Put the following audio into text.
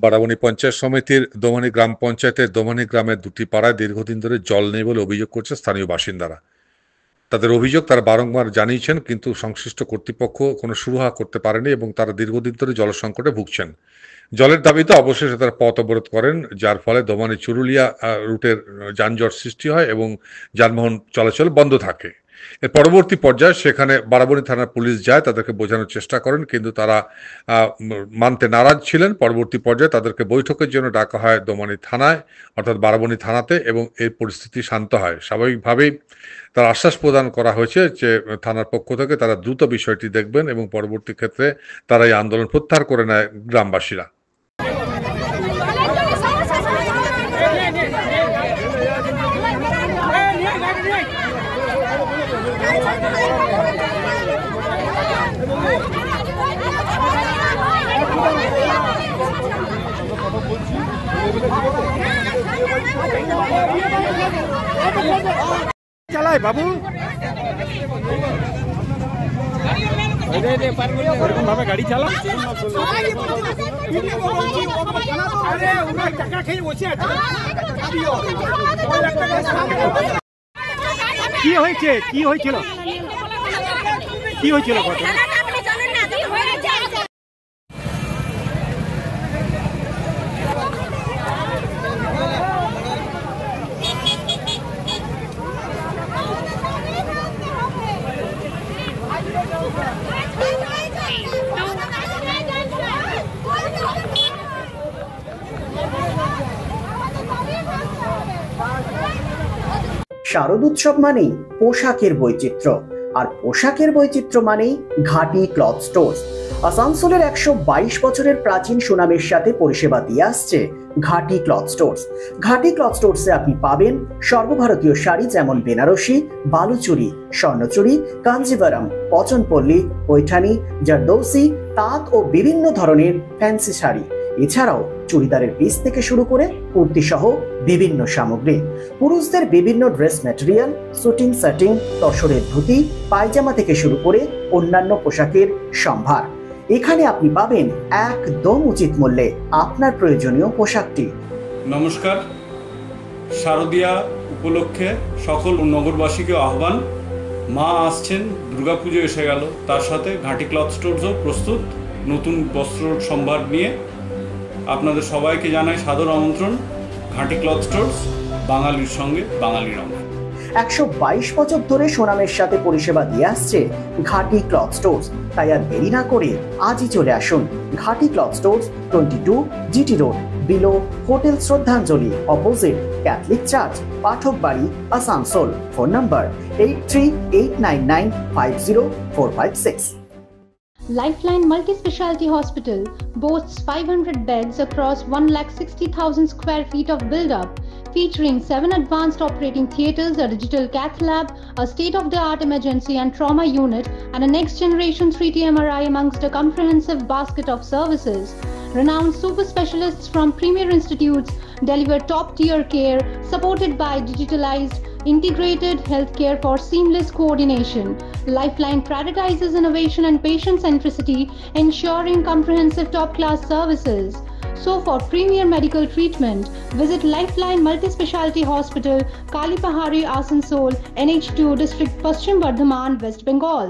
বারাবণী পঞ্চায়েত সমিতির দোমানী গ্রাম পঞ্চায়েতের দোমানী গ্রামের দুটি পাড়ায় দীর্ঘদিন ধরে জল নেই বলে অভিযোগ করছে স্থানীয় বাসিন্দারা। তাদের অভিযোগ, তারা বারংবার জানিয়েছেন কিন্তু সংশ্লিষ্ট কর্তৃপক্ষ কোনো সুরাহা করতে পারেনি এবং তারা দীর্ঘদিন ধরে জল সংকটে ভুগছেন। জলের দাবিতে অবশেষে তারা পথ অবরোধ করেন, যার ফলে দোমানী চুরুলিয়া রুটের যানজট সৃষ্টি হয় এবং যানবাহন চলাচল বন্ধ থাকে। এর পরবর্তী পর্যায়ে সেখানে বারাবণী থানার পুলিশ যায়, তাদেরকে বোঝানোর চেষ্টা করেন কিন্তু তারা মানতে নারাজ ছিলেন। পরবর্তী পর্যায়ে তাদেরকে বৈঠকের জন্য ডাকা হয় দোমানী থানায়, অর্থাৎ বারাবণী থানাতে, এবং এই পরিস্থিতি শান্ত হয়। স্বাভাবিকভাবেই তার আশ্বাস প্রদান করা হয়েছে যে থানার পক্ষ থেকে তারা দ্রুত বিষয়টি দেখবেন এবং পরবর্তী ক্ষেত্রে তারা এই আন্দোলন প্রত্যাহার করে নেয় গ্রামবাসীরা। চালায় বাবু ভাবে গাড়ি চালা কি হয়েছে, কি হয়েছিল, কি হয়েছিল ঘটনা? শারদোৎসব মানেই পোশাকের বৈচিত্র্য, আর পোশাকের বৈচিত্র্য মানেই ঘাটি ক্লথ স্টোর্স। আসানসোলের 122 বছরের প্রাচীন সুনামের সাথে পরিষেবা দিয়ে আসছে ঘাটি ক্লথ স্টোর্স। ঘাটি ক্লথ স্টোর্সে আপনি পাবেন সর্বভারতীয় শাড়ি যেমন বেনারসি, বালুচুরি, স্বর্ণচুরি, কাঞ্জিভারাম, পচনপল্লী, পৈঠানি, জারদৌসি, তাঁত ও বিভিন্ন ধরনের ফ্যান্সি শাড়ি। এছাড়াও চুড়িদারের পিস থেকে শুরু করে কুর্তি সহ বিভিন্ন সামগ্রী, পুরুষদের বিভিন্ন ড্রেস ম্যাটেরিয়াল, শুটিং সেটিং, তসরের ধুতি, পায়জামা থেকে শুরু করে অন্যান্য পোশাকের সম্ভার। এখানে আপনি পাবেন একদম উচিত মূল্যে আপনার প্রয়োজনীয় পোশাকটি। নমস্কার, শারদীয়া উপলক্ষে সকল নগরবাসীকে আহ্বান। মা আসছেন, দুর্গাপুজো এসে গেল, তার সাথে ঘাটি ক্লথ স্টোরসও প্রস্তুত নতুন বস্ত্র সম্ভার নিয়ে। আপনাদের সবাইকে জানাই সাদর আমন্ত্রণ। ঘাটি ক্লথ স্টোরস, বাঙালির সঙ্গে বাঙালির অঙ্গ। 122 বছর ধরে সুনামের সাথে পরিষেবা দিয়ে আসছে ঘাটি ক্লথ স্টোরস। তাই আর দেরি না করে আজই চলে আসুন ঘাটি cloth stores, 22 GT road, below hotel শ্রদ্ধাঞ্জলি, অপোজিট ক্যাথলিক চার্চ, পাঠক বাড়ি, Asansol. Phone number 8389950456। Lifeline Multi-Specialty Hospital boasts 500 beds across 1,60,000 square feet of build-up, featuring 7 advanced operating theatres, a digital cath lab, a state-of-the-art emergency and trauma unit, and a next-generation 3D MRI amongst a comprehensive basket of services. Renowned super specialists from premier institutes deliver top-tier care, supported by digitalized integrated healthcare for seamless coordination. Lifeline prioritizes innovation and patient centricity, ensuring comprehensive top-class services. So for premier medical treatment, visit Lifeline Multi-Specialty Hospital, Kalipahari, Asansol, NH2 District, Paschim Bardhaman, West Bengal.